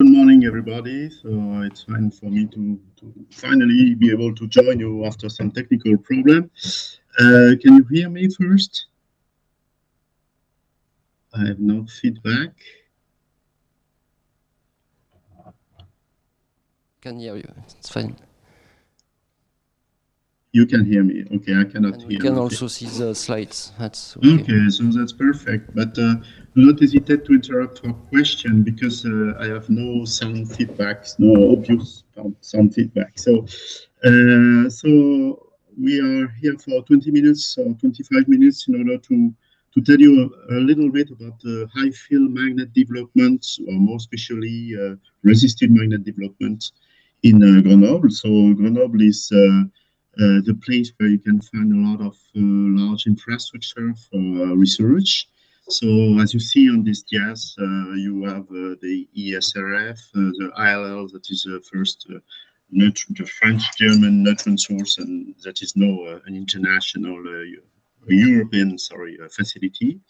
Good morning, everybody. So it's fine for me to finally be able to join you after some technical problem. Can you hear me first? I have no feedback. Can hear you. It's fine. You can hear me. Okay, I cannot And hear. we can Okay. also see the slides. That's okay. Okay, so that's perfect. But do not hesitate to interrupt for question because I have no sound feedback, no obvious sound feedback. So we are here for 20 minutes or 25 minutes in order to tell you a little bit about the high field magnet development, or more especially resistive magnet development in Grenoble. So Grenoble is the place where you can find a lot of large infrastructure for research. So as you see on this dias, you have the ESRF, the ILL, that is the first the French-German neutron source, and that is now an international European facility.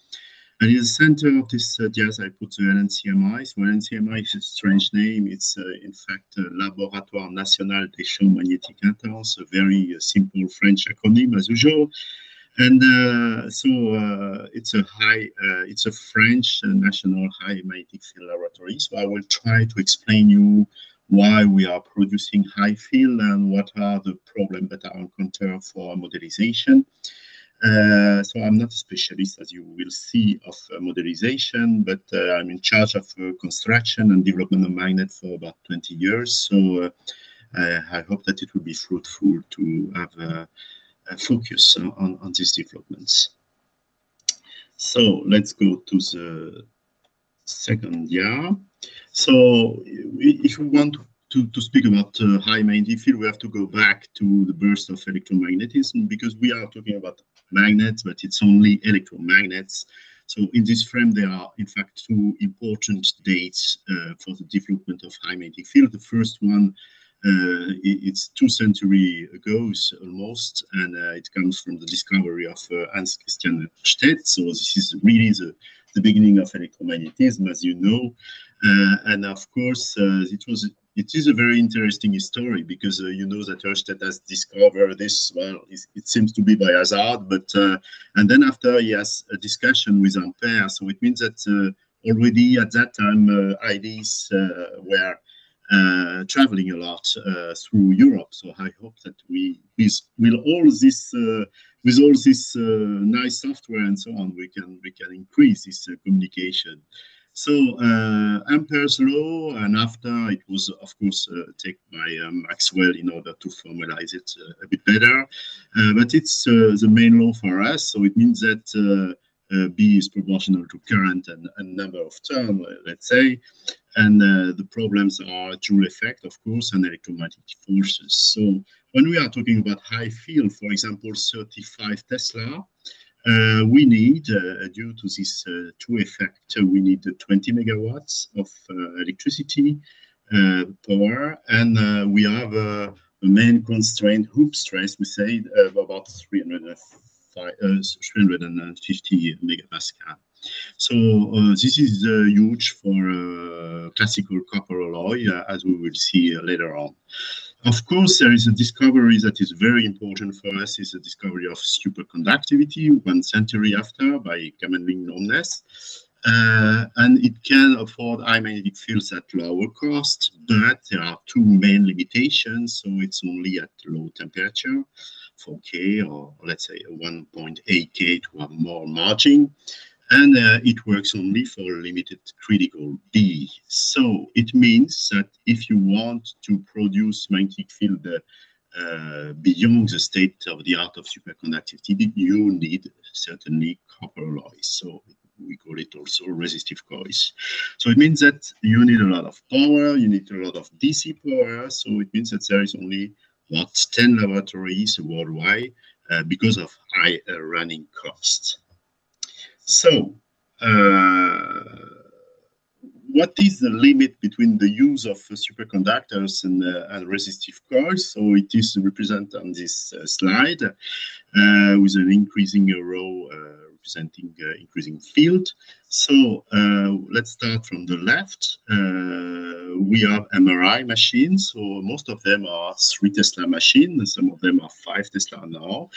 And in the center of this dias, I put the LNCMI. So LNCMI is a strange name. It's in fact Laboratoire National des Champs Magnétiques Intenses, a very simple French acronym as usual. And it's a French national high magnetic field laboratory. So I will try to explain you why we are producing high field and what are the problems that are encountered for modelization. So I'm not a specialist, as you will see, of modelization, but I'm in charge of construction and development of magnet for about 20 years. So I hope that it will be fruitful to have a focus on these developments. So let's go to the second year. So if we want to speak about high magnetic field, we have to go back to the birth of electromagnetism, because we are talking about magnets, but it's only electromagnets. So in this frame, there are in fact two important dates for the development of high magnetic field. The first one, it's 2 centuries ago almost, and it comes from the discovery of Hans Christian Ørsted. So this is really the beginning of electromagnetism, as you know. And of course, it is a very interesting story, because you know that Ørsted has discovered this. Well, it seems to be by hazard, but and then after he has a discussion with Ampere, so it means that already at that time ideas were traveling a lot through Europe. So I hope that with all this nice software and so on, we can increase this communication. So Ampere's law, and after it was of course taken by Maxwell in order to formalize it a bit better. But it's the main law for us. So it means that B is proportional to current and number of terms, let's say. And the problems are Joule effect, of course, and electromagnetic forces. So when we are talking about high field, for example, 35 Tesla, we need, due to this two effect, we need 20 megawatts of electricity power, and we have a main constraint, Hooke stress, we say, about 350 megapascal. So this is huge for classical copper alloy, as we will see later on. Of course, there is a discovery that is very important for us, is the discovery of superconductivity 1 century after by Kamerlingh-Lowndes. And it can afford high magnetic fields at lower cost, but there are two main limitations. So it's only at low temperature, 4K, or let's say 1.8K to have more margin. And it works only for limited critical B. So it means that if you want to produce magnetic field beyond the state of the art of superconductivity, you need certainly copper alloys. So we call it also resistive coils. So it means that you need a lot of power, you need a lot of DC power. So it means that there is only about 10 laboratories worldwide because of high running costs. So, what is the limit between the use of superconductors and resistive coils? So it is represented on this slide with an increasing row representing increasing field. So let's start from the left. We have MRI machines. So most of them are 3 Tesla machines. Some of them are 5 Tesla now.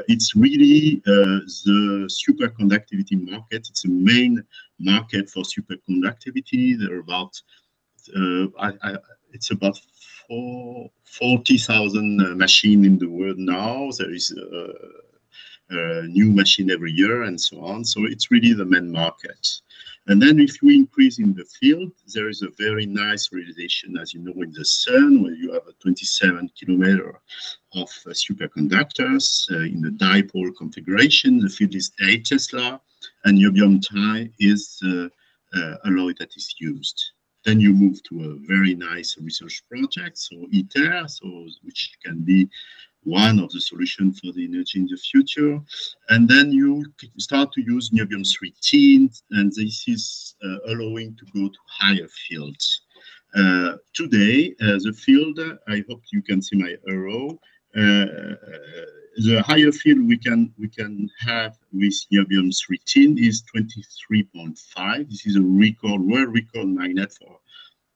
It's really the superconductivity market. It's a main market for superconductivity. There are about it's about 40,000 machines in the world now. There is a new machine every year and so on. So it's really the main market. And then if we increase in the field, there is a very nice realization, as you know, in the sun, where you have a 27 kilometer of superconductors in the dipole configuration. The field is 8 Tesla, and niobium titanium is alloy that is used. Then you move to a very nice research project, so ITER, which can be one of the solutions for the energy in the future. And then you start to use niobium-13, and this is allowing to go to higher fields. Today, the field, I hope you can see my arrow, the higher field we can have with niobium-13 is 23.5. This is a world record magnet for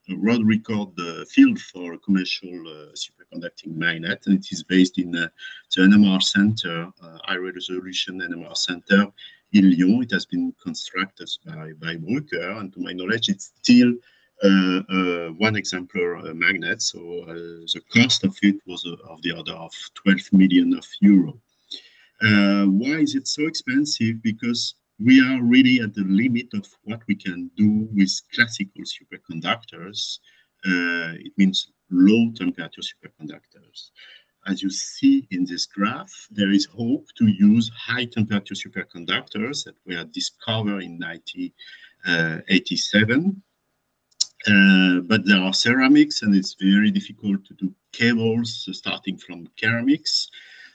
a world record field for a commercial superconducting magnet, and it is based in the NMR Center, High Resolution NMR Center in Lyon. It has been constructed by Bruker, and to my knowledge, it's still one exemplar magnet. So the cost of it was of the order of 12 million euro. Why is it so expensive? Because we are really at the limit of what we can do with classical superconductors. It means low temperature superconductors. As you see in this graph, there is hope to use high temperature superconductors that were discovered in 1987. But there are ceramics, and it's very difficult to do cables starting from ceramics.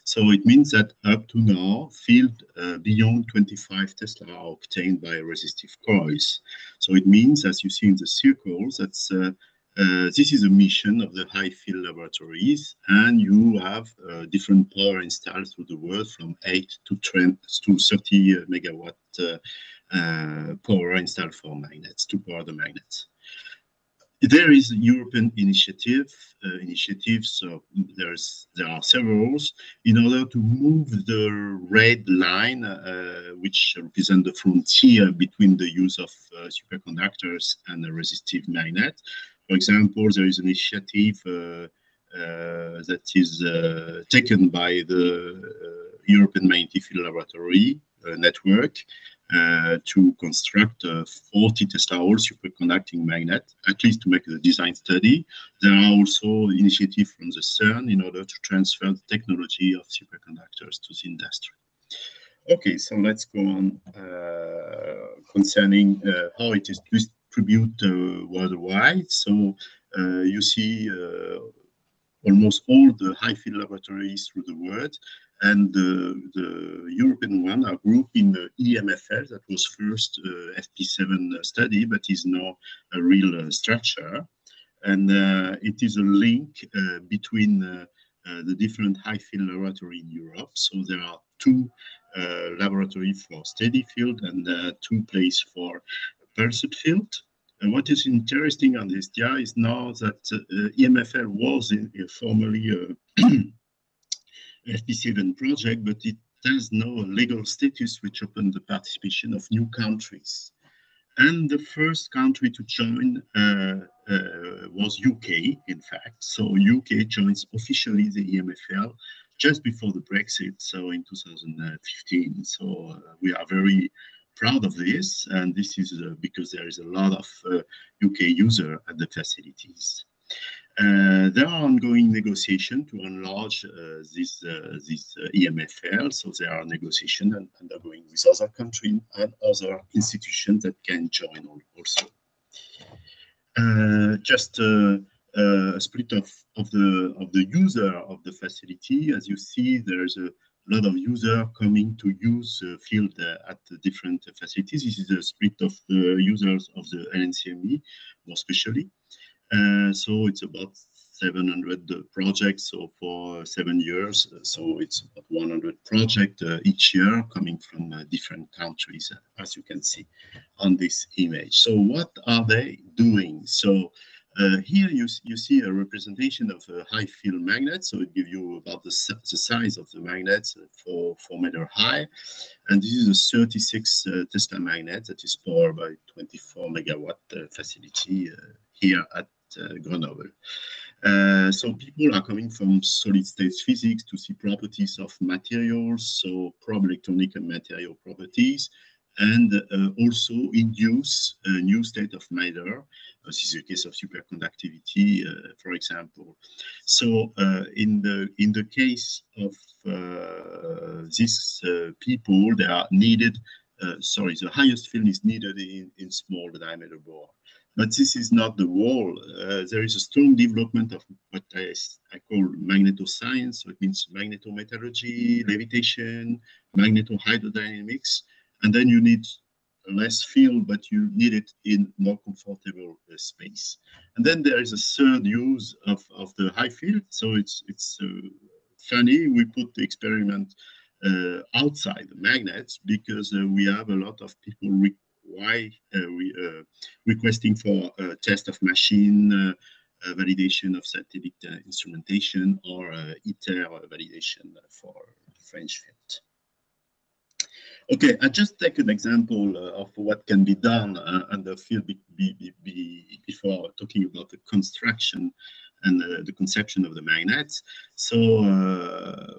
So it means that up to now, field beyond 25 Tesla are obtained by resistive coils. So it means, as you see in the circles, that this is a mission of the high field laboratories, and you have different power installed through the world from 8 to 30 megawatt power installed for magnets, to power the magnets. There is a European initiatives, so there are several, in order to move the red line, which represent the frontier between the use of superconductors and a resistive magnet. For example, there is an initiative that is taken by the European Magnetic Field Laboratory network to construct a 40 Tesla hour superconducting magnet, at least to make the design study. There are also initiatives from the CERN in order to transfer the technology of superconductors to the industry. Okay, so let's go on concerning how it is distributed worldwide. So you see almost all the high field laboratories through the world, and the European one are grouped in the EMFL. That was first FP7 study, but is now a real structure. And it is a link between the different high field laboratories in Europe. So there are 2 laboratories for steady field and 2 places for pulsed field. And what is interesting on this data is now that EMFL was formerly FP7 project, but it has now a legal status which opened the participation of new countries. And the first country to join was UK, in fact. So UK joins officially the EMFL just before the Brexit, so in 2015. So we are very proud of this, and this is because there is a lot of UK users at the facilities. There are ongoing negotiations to enlarge this EMFL, so there are negotiations undergoing with other countries and other institutions that can join also. Just a split of the user of the facility. As you see, there's a lot of users coming to use the field at the different facilities. This is a split of the users of the LNCME, more especially. So it's about 700 projects, so for 7 years. So it's about 100 projects each year coming from different countries, as you can see on this image. So what are they doing? So here you see a representation of a high field magnet. So it gives you about the size of the magnets, 4 meter high. And this is a 36 Tesla magnet that is powered by 24 megawatt facility here at Grenoble. So people are coming from solid state physics to see properties of materials, so probe electronic and material properties, and also induce a new state of matter. This is a case of superconductivity, for example. So in the case of these people, they are needed. The highest field is needed in small diameter bore. But this is not the whole. There is a strong development of what I call magnetoscience. So it means magnetometallurgy, levitation, magnetohydrodynamics. And then you need less field, but you need it in more comfortable space. And then there is a third use of the high field. So it's funny, we put the experiment outside the magnets because we have a lot of people requesting for a test of machine, validation of satellite instrumentation, or ITER validation for French field. Okay, I just take an example of what can be done in the field before talking about the construction and the conception of the magnets. So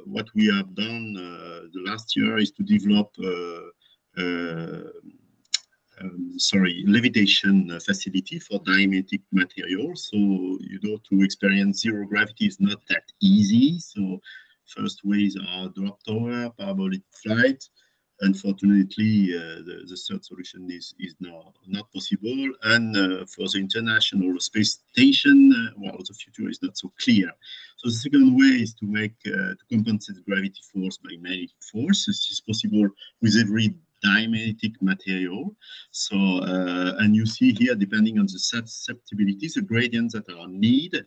what we have done the last year is to develop levitation facility for diametric materials. So, you know, to experience zero gravity is not that easy. So first ways are drop tower, parabolic flight. Unfortunately, the third solution is now not possible. And for the International Space Station, well, the future is not so clear. So the second way is to make to compensate gravity force by magnetic force. This is possible with every diamagnetic material. So, and you see here, depending on the susceptibilities, the gradients that are needed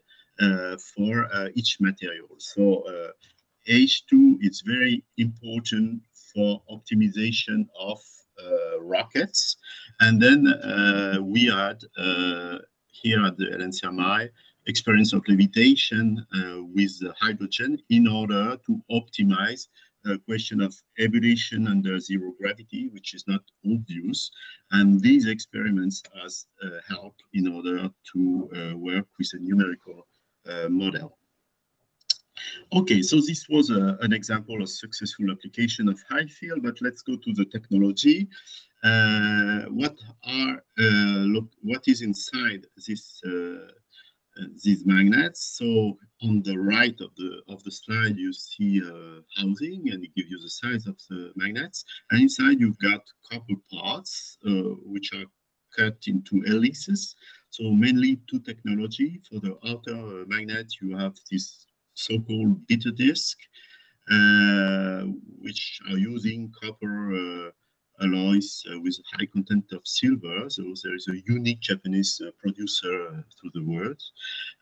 for each material. So H2 is very important for optimization of rockets. And then we had here at the LNCMI experience of levitation with hydrogen in order to optimize a question of evolution under zero gravity, which is not obvious. And these experiments has helped in order to work with a numerical model. Okay, so this was an example of successful application of high field, but let's go to the technology. What is inside these magnets? So on the right of the slide, you see housing, and it gives you the size of the magnets. And inside, you've got copper parts, which are cut into helices. So mainly two technology. For the outer magnet, you have this so-called bitter disk, which are using copper alloys with a high content of silver. So there is a unique Japanese producer through the world.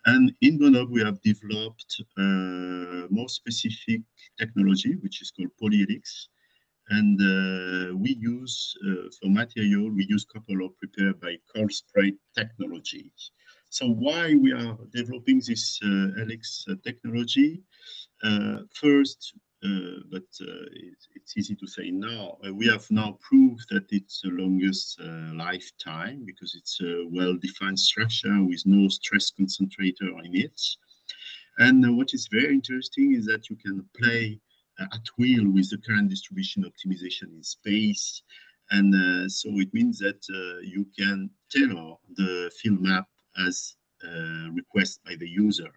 And in Grenoble, we have developed more specific technology, which is called polyhelix. And we use, for material, we use copper law prepared by cold spray technology. So why we are developing this helix technology? First, but it's easy to say now, we have now proved that it's the longest lifetime because it's a well-defined structure with no stress concentrator in it. And what is very interesting is that you can play at will with the current distribution optimization in space. And so it means that you can tailor the field map as requested by the user.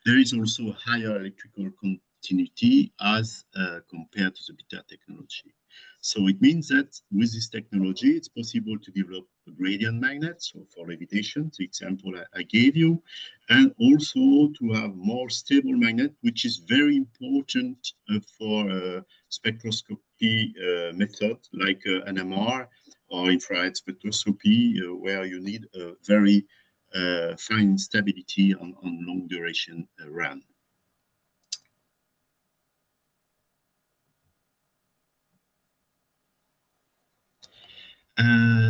There is also a higher electrical continuity as compared to the beta technology. So it means that with this technology, it's possible to develop a gradient magnet, so for levitation, the example I gave you, and also to have more stable magnet, which is very important for spectroscopy method like NMR or infrared spectroscopy, where you need a very fine stability on long duration run.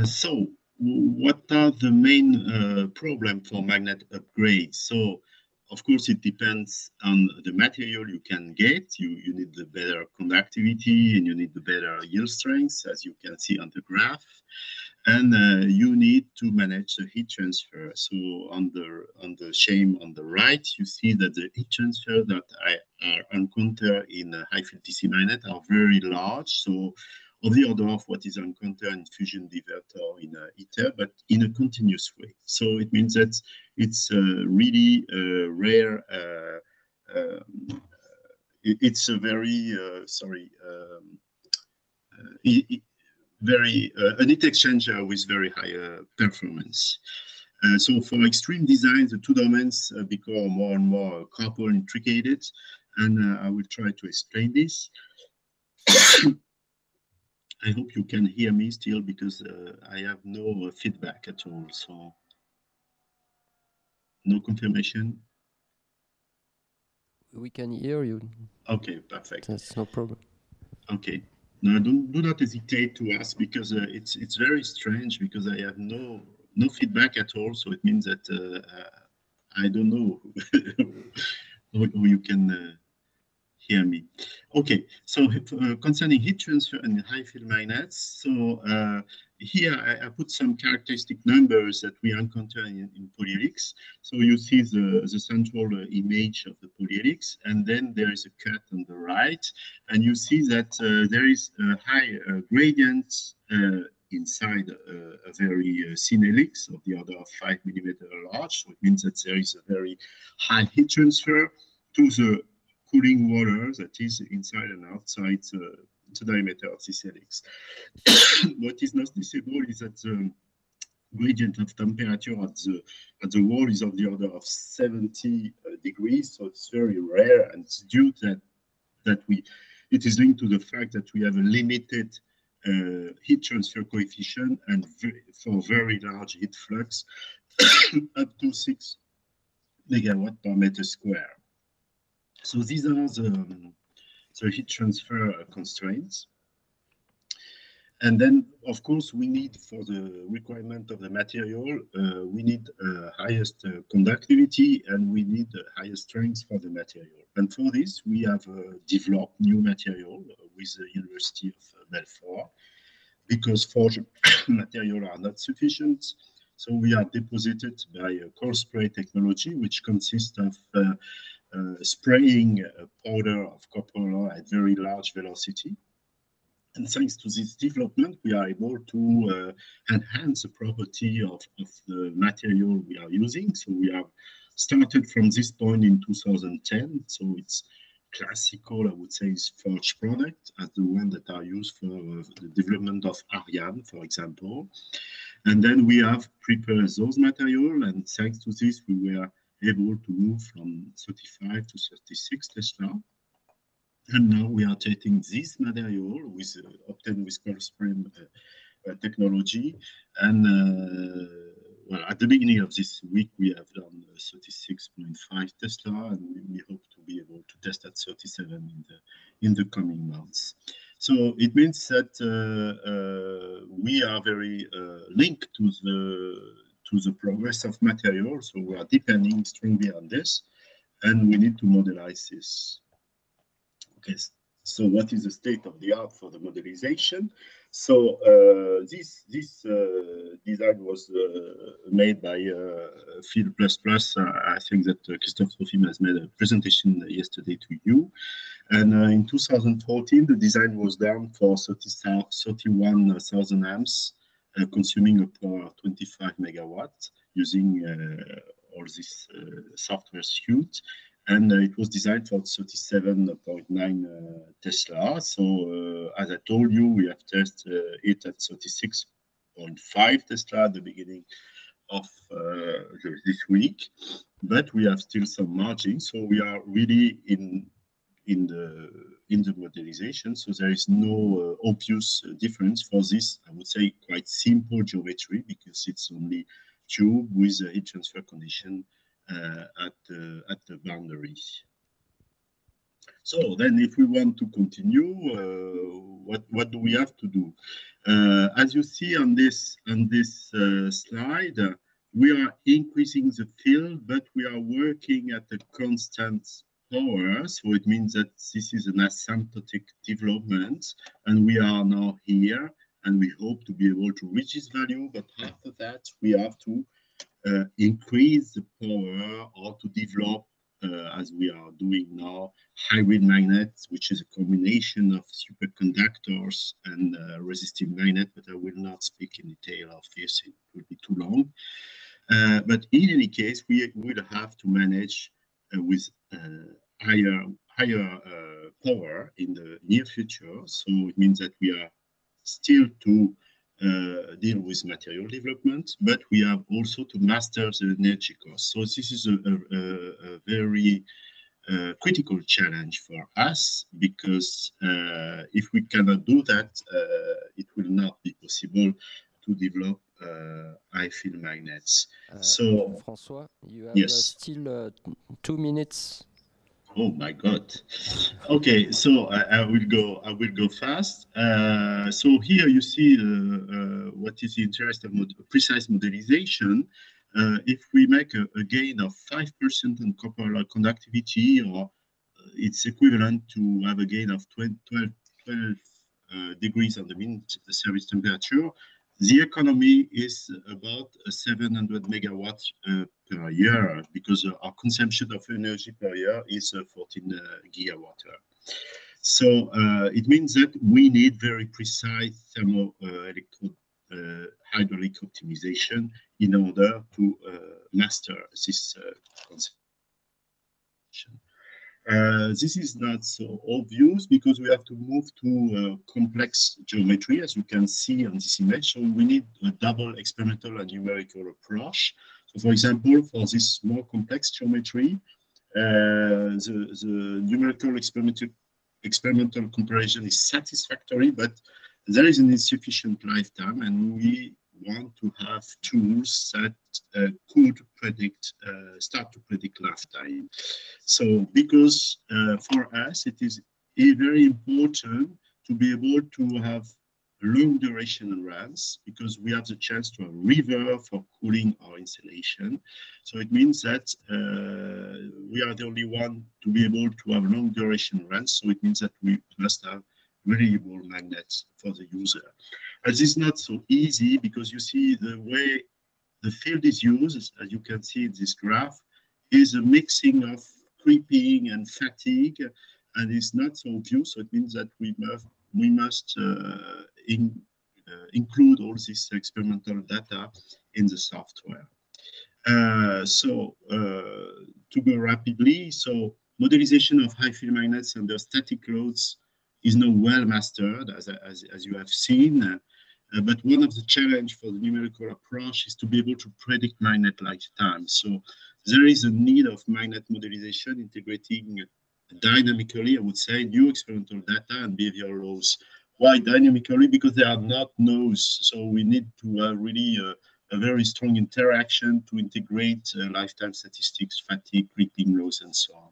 So what are the main problem for magnet upgrades? So of course it depends on the material you can get. You need the better conductivity and you need the better yield strength, as you can see on the graph. And you need to manage the heat transfer. So on the scheme on the right, you see that the heat transfer that are encountered in a high-field DC magnet are very large. So of the order of what is encountered in fusion diverter in a heater, but in a continuous way. So it means that it's really rare. It's a very an heat exchanger with very high performance. So for extreme design, the two domains become more and more coupled, intricated, and I will try to explain this. I hope you can hear me still because I have no feedback at all, so no confirmation. We can hear you. Okay, perfect. That's no problem. Okay. No, do not hesitate to ask because it's very strange because I have no feedback at all. So it means that I don't know how you can hear me. Okay, so concerning heat transfer and high field magnets, so here I put some characteristic numbers that we encounter in polyhelix. So you see the central image of the polyhelix, and then there is a cut on the right, and you see that there is a high gradient inside a very thin helix of the order of 5 millimeter large. So it means that there is a very high heat transfer to the cooling water that is inside and outside the diameter of this helix. What is noticeable is that the gradient of temperature at the wall is of the order of 70 degrees, so it's very rare, and it's due to that it is linked to the fact that we have a limited heat transfer coefficient and for very large heat flux up to 6 megawatt per meter square. So these are the heat transfer constraints. And then, of course, we need, for the requirement of the material, we need highest conductivity and we need the highest strength for the material. And for this, we have developed new material with the University of Belfort, because forged material are not sufficient. So we are deposited by a cold spray technology, which consists of spraying a powder of copper at very large velocity. And thanks to this development, we are able to enhance the property of the material we are using. So we have started from this point in 2010. So it's classical, I would say, is forged product as the one that are used for the development of Ariane, for example. And then we have prepared those material, and thanks to this, we were able to move from 35 to 36 Tesla. And now we are taking this material with obtained with cold spray technology. And well, at the beginning of this week, we have done 36.5 Tesla, and we hope to be able to test at 37 in the coming months. So it means that we are very linked to the progress of material. So we are depending strongly on this, and we need to modelize this. Okay, so what is the state of the art for the modelization? So this design was made by Field++. I think that Christophe Trofim has made a presentation yesterday to you. And in 2014, the design was done for 31,000 amps, consuming a power of 25 megawatt using all this software suite. And it was designed for 37.9 Tesla. So as I told you, we have tested it at 36.5 Tesla at the beginning of this week, but we have still some margin. So we are really in the modelization. So there is no obvious difference for this, I would say, quite simple geometry, because it's only tube with a heat transfer condition at the boundaries. So then if we want to continue, what do we have to do? As you see on this slide, we are increasing the field, but we are working at a constant power. So it means that this is an asymptotic development, and we are now here, and we hope to be able to reach this value. But after that, we have to increase the power or to develop, as we are doing now, hybrid magnets, which is a combination of superconductors and resistive magnet, but I will not speak in detail of this, it will be too long. But in any case, we will have to manage with higher power in the near future. So it means that we are still to deal with material development, but we have also to master the energy cost. So this is a very critical challenge for us, because if we cannot do that, it will not be possible to develop high field magnets. So, François, you have yes. Still 2 minutes. Oh my God. Okay, so I will go fast. So here you see what is the interest of precise modelization. If we make a gain of 5% on copper conductivity, or it's equivalent to have a gain of 12 degrees on the mean service temperature, the economy is about 700 megawatts per year, because our consumption of energy per year is 14 gigawatt. So it means that we need very precise hydraulic optimization in order to master this consumption. This is not so obvious, because we have to move to complex geometry, as you can see on this image. So we need a double experimental and numerical approach. So for example, for this more complex geometry, the numerical experimental comparison is satisfactory, but there is an insufficient lifetime, and we want to have tools that could predict, start to predict lifetime. So because for us, it is very important to be able to have long duration runs, because we have the chance to have river for cooling our installation. So it means that we are the only one to be able to have long duration runs. So it means that we must have reliable magnets for the user. This is not so easy, because you see the way the field is used, as you can see in this graph, is a mixing of creeping and fatigue, and it's not so obvious. So it means that we must include all this experimental data in the software. To go rapidly, so modelization of high field magnets under static loads is now well mastered, as you have seen. But one of the challenges for the numerical approach is to be able to predict magnet lifetime. So there is a need of magnet modelization integrating dynamically, I would say, new experimental data and behavioral laws. Why dynamically? Because they are not knows. So we need to have really a very strong interaction to integrate lifetime statistics, fatigue, creeping laws, and so on.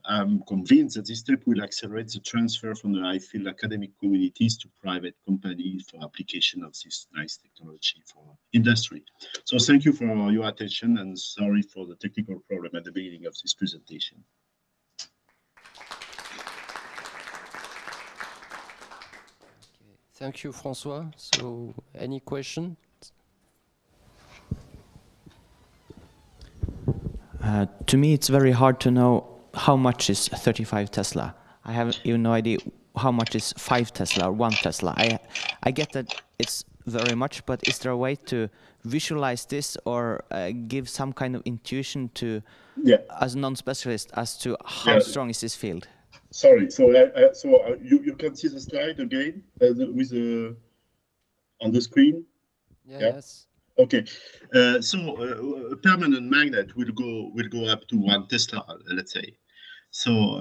I'm convinced that this step will accelerate the transfer from the high field academic communities to private companies for application of this nice technology for industry. So thank you for your attention, and sorry for the technical problem at the beginning of this presentation. Okay. Thank you, François. So any questions? To me, it's very hard to know how much is 35 Tesla. I have even no idea how much is 5 Tesla or 1 Tesla. I get that it's very much, but is there a way to visualize this or give some kind of intuition to, as a non-specialist, as to how strong is this field? Sorry, so you can see the slide again with on the screen? Yes. Okay, a permanent magnet will go up to 1 Tesla, let's say. So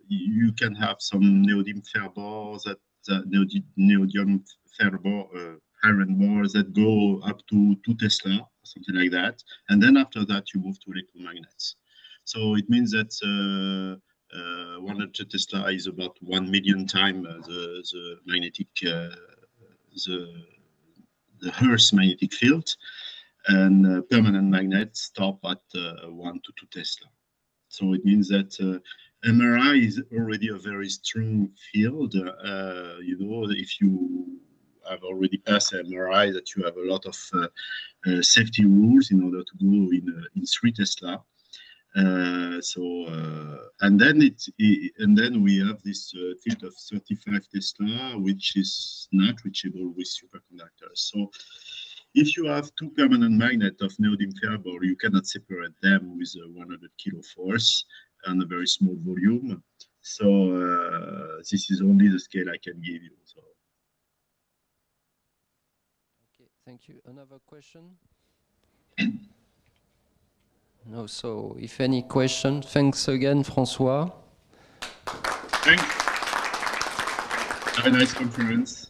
you can have some neodymium Fehrbor, that neodymium Fehrbor iron bars that go up to 2 Tesla, something like that. And then after that, you move to electromagnets. So it means that 100 Tesla is about 1 million times the magnetic, the Earth's magnetic field, and permanent magnets stop at 1 to 2 Tesla. So it means that MRI is already a very strong field. You know, if you have already passed MRI, that you have a lot of safety rules in order to go in 3 Tesla. And then we have this field of 35 Tesla, which is not reachable with superconductors. So if you have 2 permanent magnets of neodymium fireball, you cannot separate them with a 100 kilo force and a very small volume. So this is only the scale I can give you. So. Okay, thank you. Another question? No, so if any question, thanks again, François. Thanks. Have a nice conference.